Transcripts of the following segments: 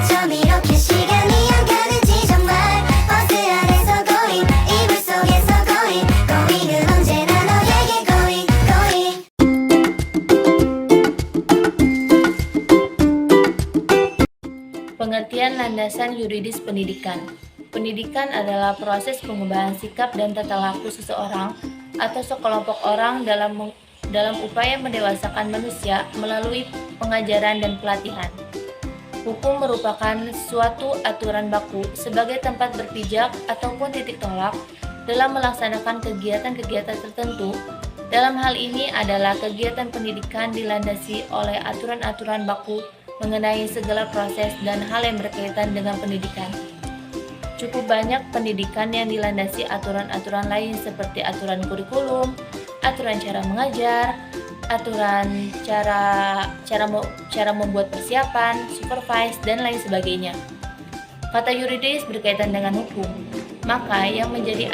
어쩜 이렇게 시간이 안 가는지 정말 버스 안에서 고잉 이불 속에서 고잉 고잉은 언제나 너에게 고잉 고잉. Pengertian landasan yuridis pendidikan. Pendidikan adalah proses pengubahan sikap dan tata laku seseorang atau sekelompok orang dalam upaya mendewasakan manusia melalui pengajaran dan pelatihan. Hukum merupakan suatu aturan baku sebagai tempat berpijak ataupun titik tolak dalam melaksanakan kegiatan-kegiatan tertentu. Dalam hal ini adalah kegiatan pendidikan dilandasi oleh aturan-aturan baku mengenai segala proses dan hal yang berkaitan dengan pendidikan. Cukup banyak pendidikan yang dilandasi aturan-aturan lain seperti aturan kurikulum, aturan cara mengajar, aturan cara membuat persiapan, supervise, dan lain sebagainya. Kata yuridis berkaitan dengan hukum, maka yang menjadi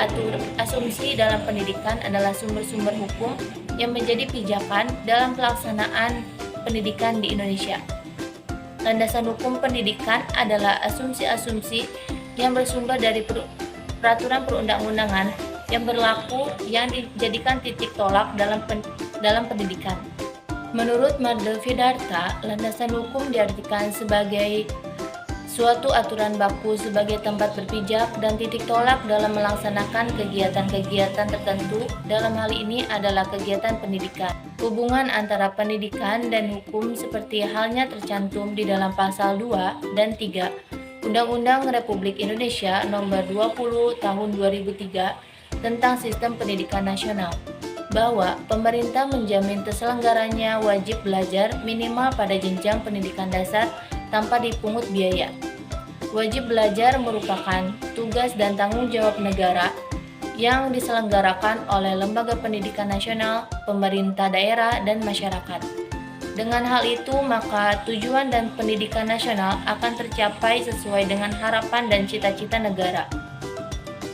asumsi dalam pendidikan adalah sumber-sumber hukum yang menjadi pijakan dalam pelaksanaan pendidikan di Indonesia. Landasan hukum pendidikan adalah asumsi-asumsi yang bersumber dari peraturan perundang-undangan yang berlaku yang dijadikan titik tolak dalam pendidikan. Menurut Madhavidarta, landasan hukum diartikan sebagai suatu aturan baku sebagai tempat berpijak dan titik tolak dalam melaksanakan kegiatan-kegiatan tertentu. Dalam hal ini adalah kegiatan pendidikan. Hubungan antara pendidikan dan hukum seperti halnya tercantum di dalam pasal 2 dan 3 Undang-Undang Republik Indonesia Nomor 20 Tahun 2003 tentang Sistem Pendidikan Nasional, bahwa pemerintah menjamin terselenggaranya wajib belajar minimal pada jenjang pendidikan dasar tanpa dipungut biaya. Wajib belajar merupakan tugas dan tanggung jawab negara yang diselenggarakan oleh lembaga pendidikan nasional, pemerintah daerah, dan masyarakat. Dengan hal itu, maka tujuan dan pendidikan nasional akan tercapai sesuai dengan harapan dan cita-cita negara.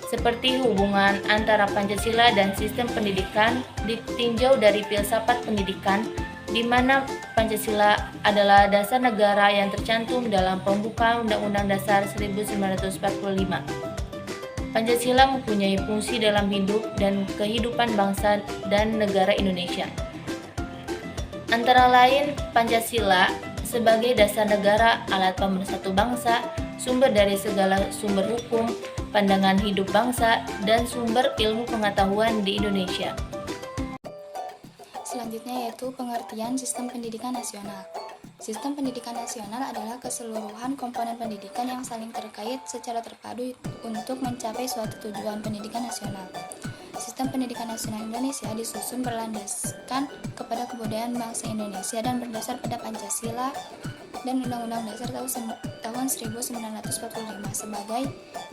Seperti hubungan antara Pancasila dan sistem pendidikan ditinjau dari filsafat pendidikan, di mana Pancasila adalah dasar negara yang tercantum dalam pembukaan Undang-Undang Dasar 1945. Pancasila mempunyai fungsi dalam hidup dan kehidupan bangsa dan negara Indonesia. Antara lain, Pancasila sebagai dasar negara, alat pemersatu bangsa, sumber dari segala sumber hukum, pandangan hidup bangsa, dan sumber ilmu pengetahuan di Indonesia. Selanjutnya yaitu pengertian sistem pendidikan nasional. Sistem pendidikan nasional adalah keseluruhan komponen pendidikan yang saling terkait secara terpadu untuk mencapai suatu tujuan pendidikan nasional. Sistem pendidikan nasional Indonesia disusun berlandaskan kepada kebudayaan bangsa Indonesia dan berdasar pada Pancasila dan Undang-Undang Dasar tahun 1945 sebagai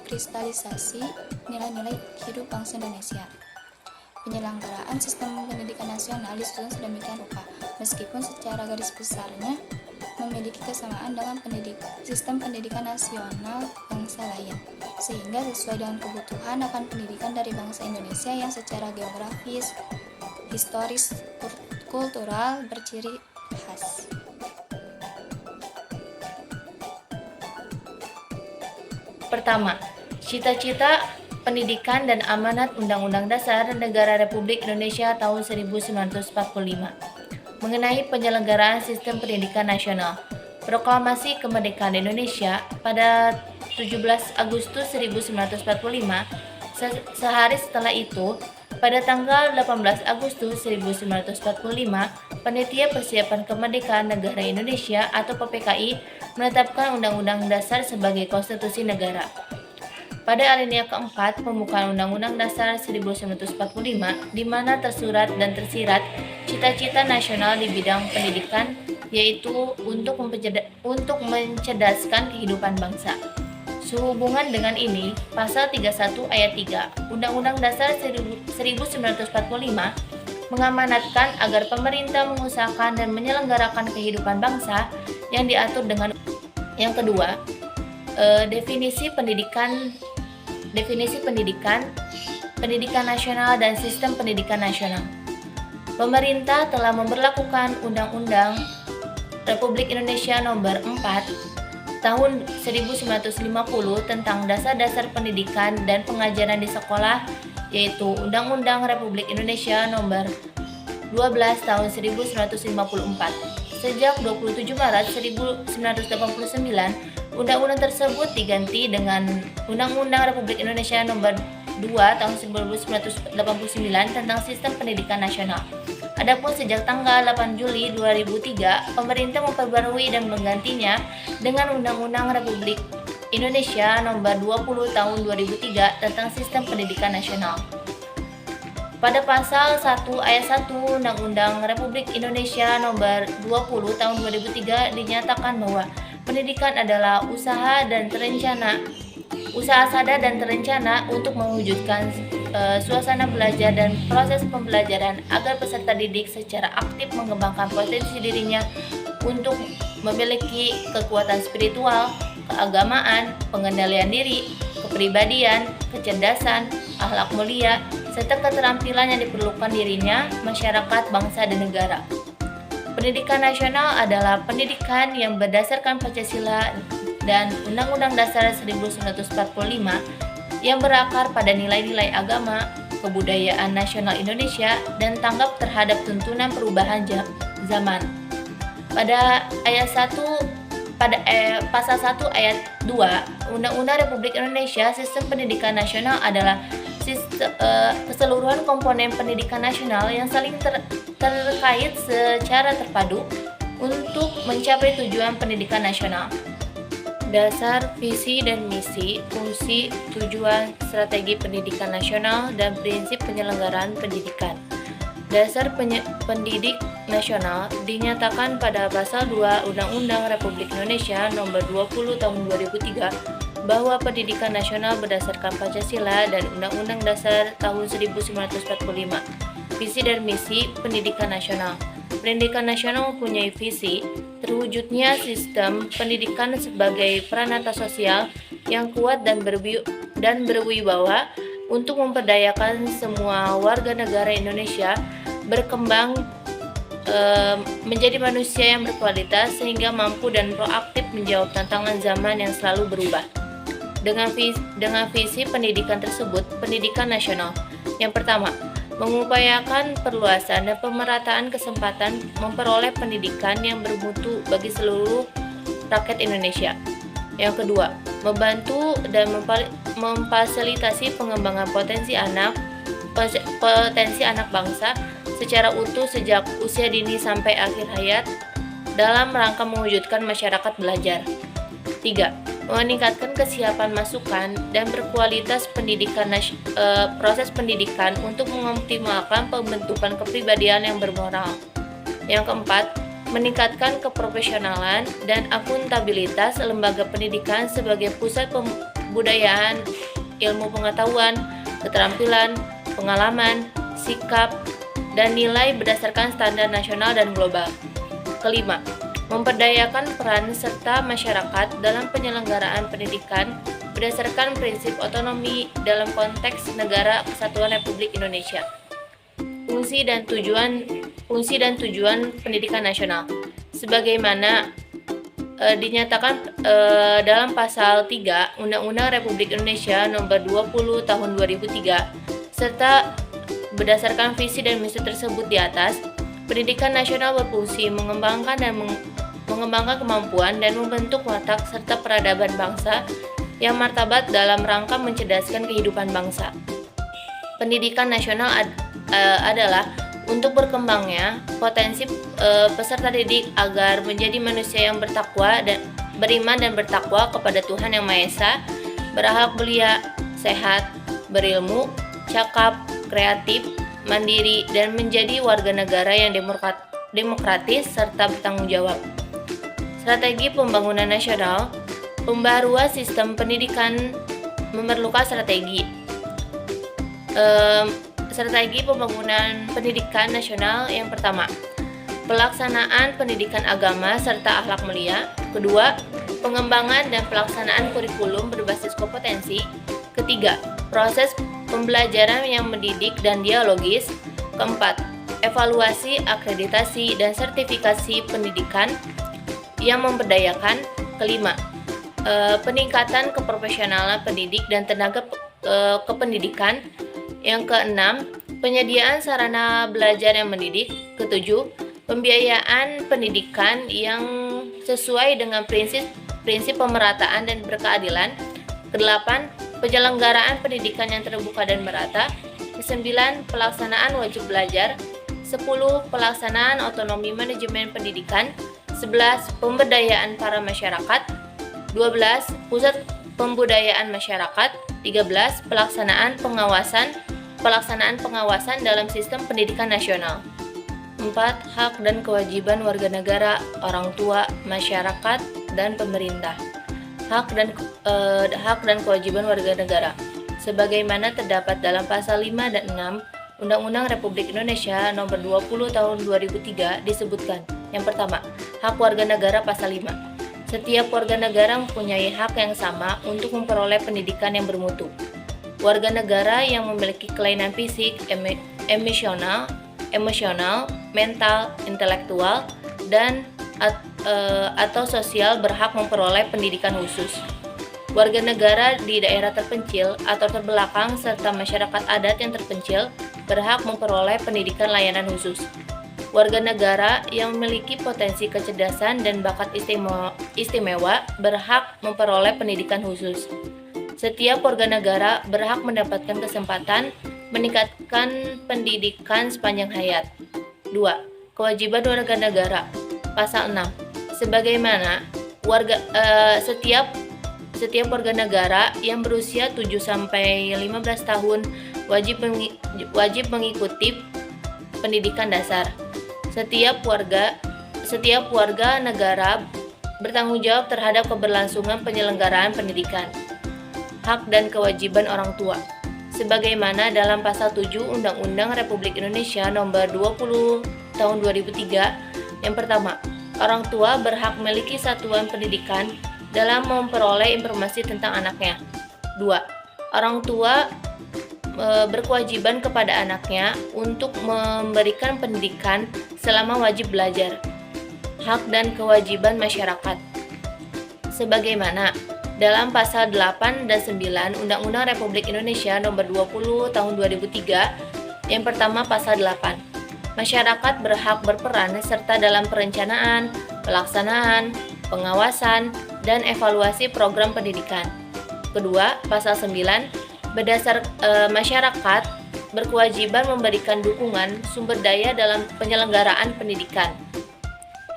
kristalisasi nilai-nilai hidup bangsa Indonesia. Penyelenggaraan sistem pendidikan nasional disusun sedemikian rupa, meskipun secara garis besarnya memiliki kesamaan dengan sistem pendidikan nasional bangsa lain, sehingga sesuai dengan kebutuhan akan pendidikan dari bangsa Indonesia yang secara geografis, historis, kultural berciri khas. Pertama, cita-cita pendidikan dan amanat Undang-Undang Dasar Negara Republik Indonesia tahun 1945 mengenai penyelenggaraan sistem pendidikan nasional. Proklamasi Kemerdekaan Indonesia pada 17 Agustus 1945, sehari setelah itu, pada tanggal 18 Agustus 1945, Panitia Persiapan Kemerdekaan Negara Indonesia atau PPKI menetapkan Undang-Undang Dasar sebagai konstitusi negara. Pada alinea keempat pembukaan Undang-Undang Dasar 1945, di mana tersurat dan tersirat cita-cita nasional di bidang pendidikan, yaitu untuk mencerdaskan kehidupan bangsa. Sehubungan dengan ini, Pasal 31 Ayat 3 Undang-Undang Dasar 1945 mengamanatkan agar pemerintah mengusahakan dan menyelenggarakan kehidupan bangsa yang diatur dengan. Yang kedua, definisi pendidikan, pendidikan nasional dan sistem pendidikan nasional. Pemerintah telah memberlakukan Undang-Undang Republik Indonesia Nomor 4 tahun 1950 tentang dasar-dasar pendidikan dan pengajaran di sekolah, yaitu Undang-Undang Republik Indonesia Nomor 12 Tahun 1954. Sejak 27 Maret 1989, undang-undang tersebut diganti dengan Undang-Undang Republik Indonesia Nomor 2 Tahun 1989 tentang Sistem Pendidikan Nasional. Adapun sejak tanggal 8 Juli 2003, pemerintah memperbarui dan menggantinya dengan Undang-Undang Republik Indonesia Nomor 20 Tahun 2003 tentang Sistem Pendidikan Nasional. Pada pasal 1 ayat 1 Undang-Undang Republik Indonesia Nomor 20 Tahun 2003 dinyatakan bahwa pendidikan adalah usaha sadar dan terencana untuk mewujudkan suasana belajar dan proses pembelajaran agar peserta didik secara aktif mengembangkan potensi dirinya untuk memiliki kekuatan spiritual, keagamaan, pengendalian diri, kepribadian, kecerdasan, akhlak mulia, serta keterampilan yang diperlukan dirinya, masyarakat, bangsa, dan negara. Pendidikan nasional adalah pendidikan yang berdasarkan Pancasila dan Undang-Undang Dasar 1945 yang berakar pada nilai-nilai agama, kebudayaan nasional Indonesia, dan tanggap terhadap tuntunan perubahan zaman. Pada pasal 1 ayat 2 Undang-Undang Republik Indonesia, Sistem Pendidikan Nasional adalah keseluruhan komponen pendidikan nasional yang saling terkait secara terpadu untuk mencapai tujuan pendidikan nasional. Dasar, visi dan misi, fungsi, tujuan, strategi pendidikan nasional, dan prinsip penyelenggaraan pendidikan. Dasar pendidik nasional dinyatakan pada pasal 2 Undang-Undang Republik Indonesia Nomor 20 Tahun 2003 bahwa pendidikan nasional berdasarkan Pancasila dan Undang-Undang Dasar tahun 1945. Visi dan misi pendidikan nasional. Pendidikan nasional mempunyai visi terwujudnya sistem pendidikan sebagai peranata sosial yang kuat dan berwibawa untuk memperdayakan semua warga negara Indonesia berkembang menjadi manusia yang berkualitas sehingga mampu dan proaktif menjawab tantangan zaman yang selalu berubah. Dengan visi pendidikan tersebut, pendidikan nasional yang pertama, mengupayakan perluasan dan pemerataan kesempatan memperoleh pendidikan yang bermutu bagi seluruh rakyat Indonesia. Yang kedua, membantu dan memfasilitasi pengembangan potensi anak bangsa secara utuh sejak usia dini sampai akhir hayat dalam rangka mewujudkan masyarakat belajar. 3. Meningkatkan kesiapan masukan dan berkualitas proses pendidikan untuk mengoptimalkan pembentukan kepribadian yang bermoral. Yang keempat, meningkatkan keprofesionalan dan akuntabilitas lembaga pendidikan sebagai pusat pembudayaan ilmu pengetahuan, keterampilan, pengalaman, sikap, dan nilai berdasarkan standar nasional dan global. Kelima, memperdayakan peran serta masyarakat dalam penyelenggaraan pendidikan berdasarkan prinsip otonomi dalam konteks Negara Kesatuan Republik Indonesia. Fungsi dan tujuan pendidikan nasional sebagaimana dinyatakan dalam pasal 3 Undang-Undang Republik Indonesia Nomor 20 Tahun 2003 serta berdasarkan visi dan misi tersebut di atas. Pendidikan nasional berfungsi mengembangkan kemampuan dan membentuk watak serta peradaban bangsa yang martabat dalam rangka mencerdaskan kehidupan bangsa. Pendidikan nasional adalah untuk berkembangnya potensi peserta didik agar menjadi manusia yang bertakwa dan beriman dan bertakwa kepada Tuhan Yang Maha Esa, berakhlak mulia, sehat, berilmu, cakap, kreatif, mandiri, dan menjadi warga negara yang demokratis serta bertanggung jawab. Strategi pembangunan nasional. Pembaruan sistem pendidikan memerlukan strategi. Strategi pembangunan pendidikan nasional yang pertama, pelaksanaan pendidikan agama serta akhlak mulia. Kedua, pengembangan dan pelaksanaan kurikulum berbasis kompetensi. Ketiga, proses pembelajaran yang mendidik dan dialogis. Keempat, evaluasi, akreditasi, dan sertifikasi pendidikan yang memberdayakan. Kelima, peningkatan keprofesionalan pendidik dan tenaga kependidikan. Yang keenam, penyediaan sarana belajar yang mendidik. Ketujuh, pembiayaan pendidikan yang sesuai dengan prinsip pemerataan dan berkeadilan. Kedelapan, penyelenggaraan pendidikan yang terbuka dan merata. Kesembilan, pelaksanaan wajib belajar. 10, pelaksanaan otonomi manajemen pendidikan. 11, pemberdayaan para masyarakat. 12, pusat pembudayaan masyarakat. 13, pelaksanaan pengawasan dalam sistem pendidikan nasional. 4, hak dan kewajiban warga negara, orang tua, masyarakat, dan pemerintah. Hak dan kewajiban warga negara sebagaimana terdapat dalam pasal 5 dan 6 Undang-Undang Republik Indonesia Nomor 20 Tahun 2003 disebutkan. Yang pertama, hak warga negara pasal 5. Setiap warga negara mempunyai hak yang sama untuk memperoleh pendidikan yang bermutu. Warga negara yang memiliki kelainan fisik, emosional, mental, intelektual, dan atau sosial berhak memperoleh pendidikan khusus. Warga negara di daerah terpencil atau terbelakang serta masyarakat adat yang terpencil berhak memperoleh pendidikan layanan khusus. Warga negara yang memiliki potensi kecerdasan dan bakat istimewa berhak memperoleh pendidikan khusus. Setiap warga negara berhak mendapatkan kesempatan meningkatkan pendidikan sepanjang hayat. 2. Kewajiban warga negara. Pasal 6. Sebagaimana setiap warga negara yang berusia 7 sampai 15 tahun wajib mengikuti pendidikan dasar. Setiap warga negara bertanggung jawab terhadap keberlangsungan penyelenggaraan pendidikan. Hak dan kewajiban orang tua. Sebagaimana dalam pasal 7 Undang-Undang Republik Indonesia Nomor 20 Tahun 2003. Yang pertama, orang tua berhak memiliki satuan pendidikan dalam memperoleh informasi tentang anaknya. 2. Orang tua berkewajiban kepada anaknya untuk memberikan pendidikan selama wajib belajar. Hak dan kewajiban masyarakat. Sebagaimana dalam pasal 8 dan 9 Undang-Undang Republik Indonesia Nomor 20 Tahun 2003. Yang pertama, pasal 8. Masyarakat berhak berperan serta dalam perencanaan, pelaksanaan, pengawasan, dan evaluasi program pendidikan. Kedua, pasal 9. Masyarakat berkewajiban memberikan dukungan sumber daya dalam penyelenggaraan pendidikan.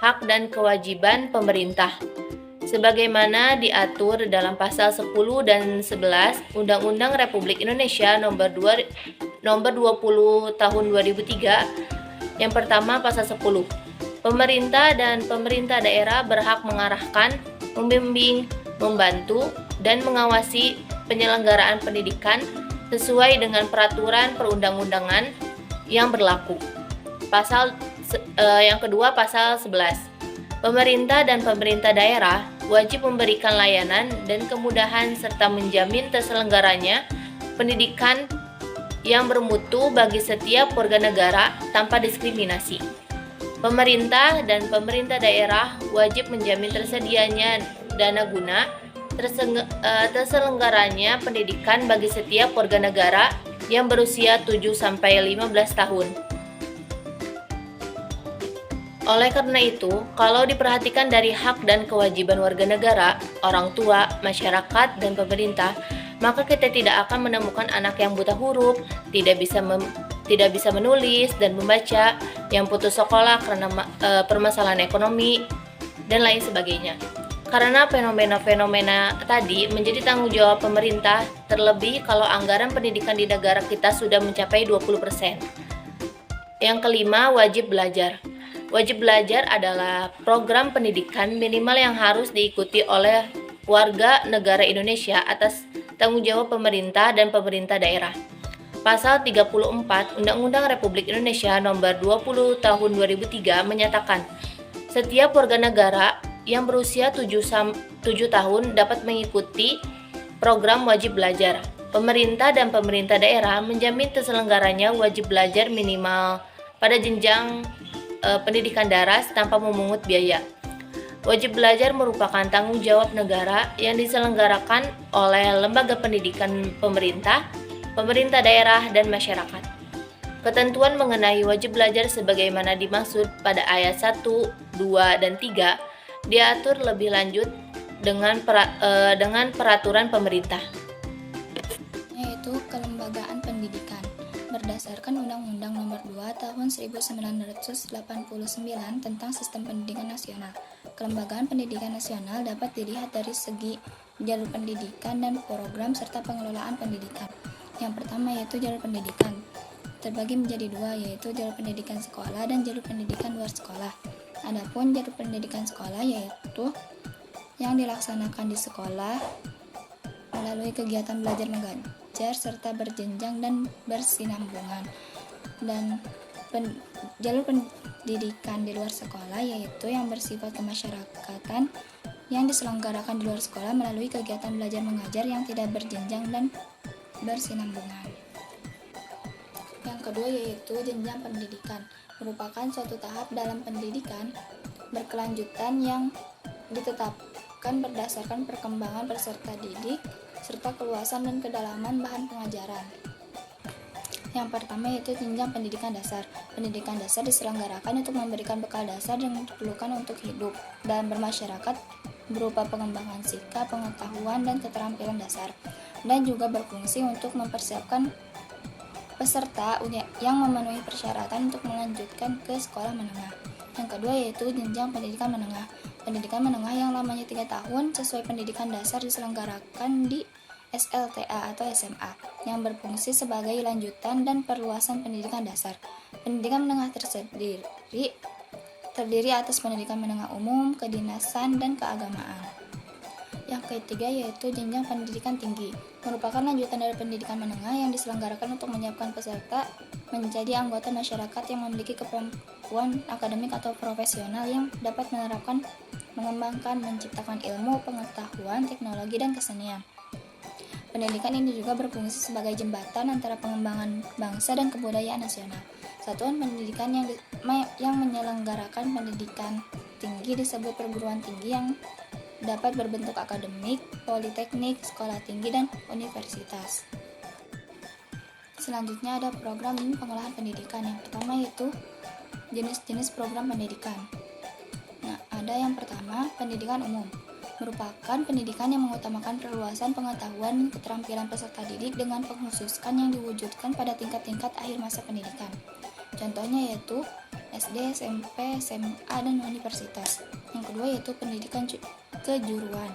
Hak dan kewajiban pemerintah. Sebagaimana diatur dalam pasal 10 dan 11 Undang-Undang Republik Indonesia Nomor 20 Tahun 2003. Yang pertama, pasal 10. Pemerintah dan pemerintah daerah berhak mengarahkan, membimbing, membantu, dan mengawasi penyelenggaraan pendidikan sesuai dengan peraturan perundang-undangan yang berlaku. Yang kedua, pasal 11. Pemerintah dan pemerintah daerah wajib memberikan layanan dan kemudahan serta menjamin terselenggaranya pendidikan yang bermutu bagi setiap warga negara tanpa diskriminasi. Pemerintah dan pemerintah daerah wajib menjamin tersedianya dana guna terselenggaranya pendidikan bagi setiap warga negara yang berusia 7 sampai 15 tahun. Oleh karena itu, kalau diperhatikan dari hak dan kewajiban warga negara, orang tua, masyarakat, dan pemerintah, maka kita tidak akan menemukan anak yang buta huruf, tidak bisa menulis dan membaca, yang putus sekolah karena permasalahan ekonomi, dan lain sebagainya. Karena fenomena-fenomena tadi menjadi tanggung jawab pemerintah, terlebih kalau anggaran pendidikan di negara kita sudah mencapai 20%. Yang kelima, wajib belajar. Wajib belajar adalah program pendidikan minimal yang harus diikuti oleh warga negara Indonesia atas tanggung jawab pemerintah dan pemerintah daerah. Pasal 34 Undang-Undang Republik Indonesia Nomor 20 Tahun 2003 menyatakan, setiap warga negara yang berusia 7 tahun dapat mengikuti program wajib belajar. Pemerintah dan pemerintah daerah menjamin terselenggaranya wajib belajar minimal pada jenjang pendidikan daras tanpa memungut biaya. Wajib belajar merupakan tanggung jawab negara yang diselenggarakan oleh lembaga pendidikan pemerintah, pemerintah daerah, dan masyarakat. Ketentuan mengenai wajib belajar sebagaimana dimaksud pada ayat 1, 2, dan 3 diatur lebih lanjut dengan peraturan pemerintah. Yaitu kelembagaan pendidikan. Berdasarkan Undang-Undang Nomor 2 Tahun 1989 tentang Sistem Pendidikan Nasional, kelembagaan pendidikan nasional dapat dilihat dari segi jalur pendidikan dan program serta pengelolaan pendidikan. Yang pertama yaitu jalur pendidikan. Terbagi menjadi dua, yaitu jalur pendidikan sekolah dan jalur pendidikan luar sekolah. Adapun jalur pendidikan sekolah yaitu yang dilaksanakan di sekolah melalui kegiatan belajar mengajar serta berjenjang dan bersinambungan. Dan jalur pendidikan di luar sekolah yaitu yang bersifat kemasyarakatan yang diselenggarakan di luar sekolah melalui kegiatan belajar mengajar yang tidak berjenjang dan bersinambungan. Yang kedua yaitu jenjang pendidikan, merupakan suatu tahap dalam pendidikan berkelanjutan yang ditetapkan berdasarkan perkembangan peserta didik serta keluasan dan kedalaman bahan pengajaran. Yang pertama yaitu jenjang pendidikan dasar. Pendidikan dasar diselenggarakan untuk memberikan bekal dasar yang diperlukan untuk hidup dalam bermasyarakat berupa pengembangan sikap, pengetahuan, dan keterampilan dasar, dan juga berfungsi untuk mempersiapkan peserta yang memenuhi persyaratan untuk melanjutkan ke sekolah menengah. Yang kedua yaitu jenjang pendidikan menengah. Pendidikan menengah yang lamanya 3 tahun sesuai pendidikan dasar diselenggarakan di SLTA atau SMA yang berfungsi sebagai lanjutan dan perluasan pendidikan dasar. Pendidikan menengah terdiri atas pendidikan menengah umum, kedinasan, dan keagamaan. Yang ketiga yaitu jenjang pendidikan tinggi, merupakan lanjutan dari pendidikan menengah yang diselenggarakan untuk menyiapkan peserta menjadi anggota masyarakat yang memiliki kemampuan akademik atau profesional yang dapat menerapkan, mengembangkan, menciptakan ilmu, pengetahuan, teknologi, dan kesenian. Pendidikan ini juga berfungsi sebagai jembatan antara pengembangan bangsa dan kebudayaan nasional. Satuan pendidikan yang menyelenggarakan pendidikan tinggi disebut perguruan tinggi yang dapat berbentuk akademik, politeknik, sekolah tinggi, dan universitas. Selanjutnya ada program pengolahan pendidikan. Yang pertama yaitu jenis-jenis program pendidikan. Nah, ada yang pertama pendidikan umum, merupakan pendidikan yang mengutamakan perluasan pengetahuan dan keterampilan peserta didik dengan pengkhususan yang diwujudkan pada tingkat-tingkat akhir masa pendidikan. Contohnya yaitu SD, SMP, SMA, dan universitas. Yang kedua yaitu pendidikan kejuruan,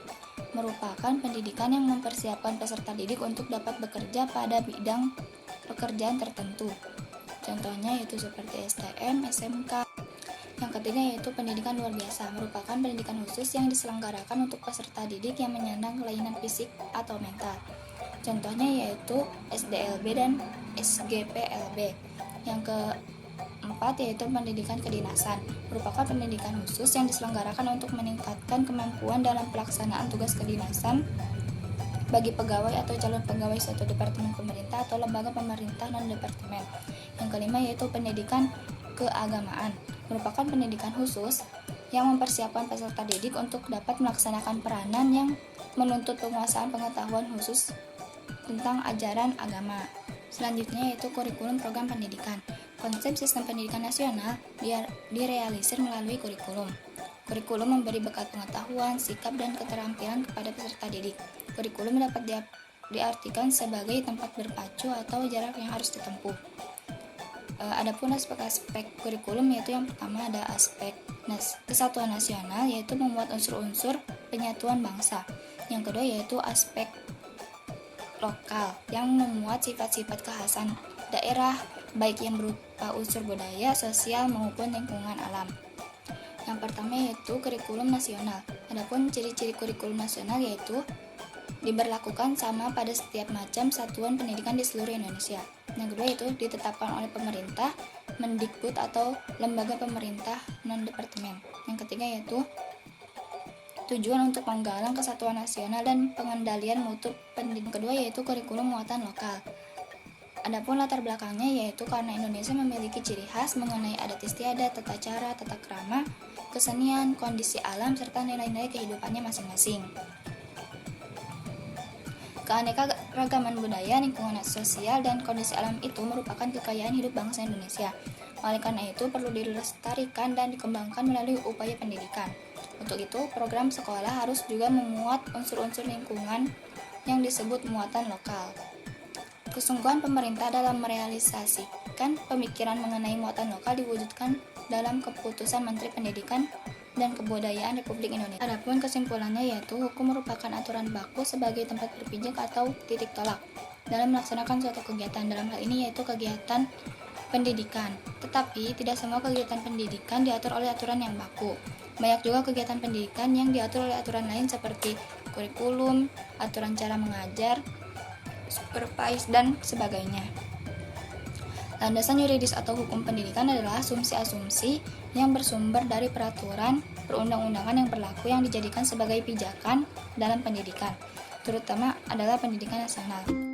merupakan pendidikan yang mempersiapkan peserta didik untuk dapat bekerja pada bidang pekerjaan tertentu. Contohnya yaitu seperti STM, SMK. Yang ketiga yaitu pendidikan luar biasa, merupakan pendidikan khusus yang diselenggarakan untuk peserta didik yang menyandang kelainan fisik atau mental. Contohnya yaitu SDLB dan SGPLB. Yang keempat yaitu pendidikan kedinasan, merupakan pendidikan khusus yang diselenggarakan untuk meningkatkan kemampuan dalam pelaksanaan tugas kedinasan bagi pegawai atau calon pegawai suatu departemen pemerintah atau lembaga pemerintah non-departemen. Yang kelima yaitu pendidikan keagamaan, merupakan pendidikan khusus yang mempersiapkan peserta didik untuk dapat melaksanakan peranan yang menuntut penguasaan pengetahuan khusus tentang ajaran agama. Selanjutnya yaitu kurikulum program pendidikan. Konsep sistem pendidikan nasional direalisir melalui kurikulum. Kurikulum memberi bekal pengetahuan, sikap, dan keterampilan kepada peserta didik. Kurikulum dapat diartikan sebagai tempat berpacu atau jarak yang harus ditempuh. Adapun aspek-aspek kurikulum yaitu yang pertama ada aspek kesatuan nasional, yaitu membuat unsur-unsur penyatuan bangsa. Yang kedua yaitu aspek lokal yang memuat sifat-sifat kekhasan daerah baik yang berupa unsur budaya, sosial, maupun lingkungan alam. Yang pertama yaitu kurikulum nasional. Adapun ciri-ciri kurikulum nasional yaitu diberlakukan sama pada setiap macam satuan pendidikan di seluruh Indonesia. Yang kedua yaitu ditetapkan oleh pemerintah, Mendikbud atau lembaga pemerintah non-departemen. Yang ketiga yaitu tujuan untuk menggalang kesatuan nasional dan pengendalian mutu pendidikan. Kedua yaitu kurikulum muatan lokal. Adapun latar belakangnya yaitu karena Indonesia memiliki ciri khas mengenai adat istiadat, tata cara, tata krama, kesenian, kondisi alam, serta nilai-nilai kehidupannya masing-masing. Keanekaragaman budaya, lingkungan sosial, dan kondisi alam itu merupakan kekayaan hidup bangsa Indonesia. Oleh karena itu, perlu dilestarikan dan dikembangkan melalui upaya pendidikan. Untuk itu, program sekolah harus juga memuat unsur-unsur lingkungan yang disebut muatan lokal. Kesungguhan pemerintah dalam merealisasikan pemikiran mengenai muatan lokal diwujudkan dalam keputusan Menteri Pendidikan dan Kebudayaan Republik Indonesia. Adapun kesimpulannya yaitu hukum merupakan aturan baku sebagai tempat berpijak atau titik tolak dalam melaksanakan suatu kegiatan, dalam hal ini yaitu kegiatan pendidikan. Tetapi tidak semua kegiatan pendidikan diatur oleh aturan yang baku. Banyak juga kegiatan pendidikan yang diatur oleh aturan lain seperti kurikulum, aturan cara mengajar, supervise, dan sebagainya. Landasan yuridis atau hukum pendidikan adalah asumsi-asumsi yang bersumber dari peraturan perundang-undangan yang berlaku yang dijadikan sebagai pijakan dalam pendidikan, terutama adalah pendidikan nasional.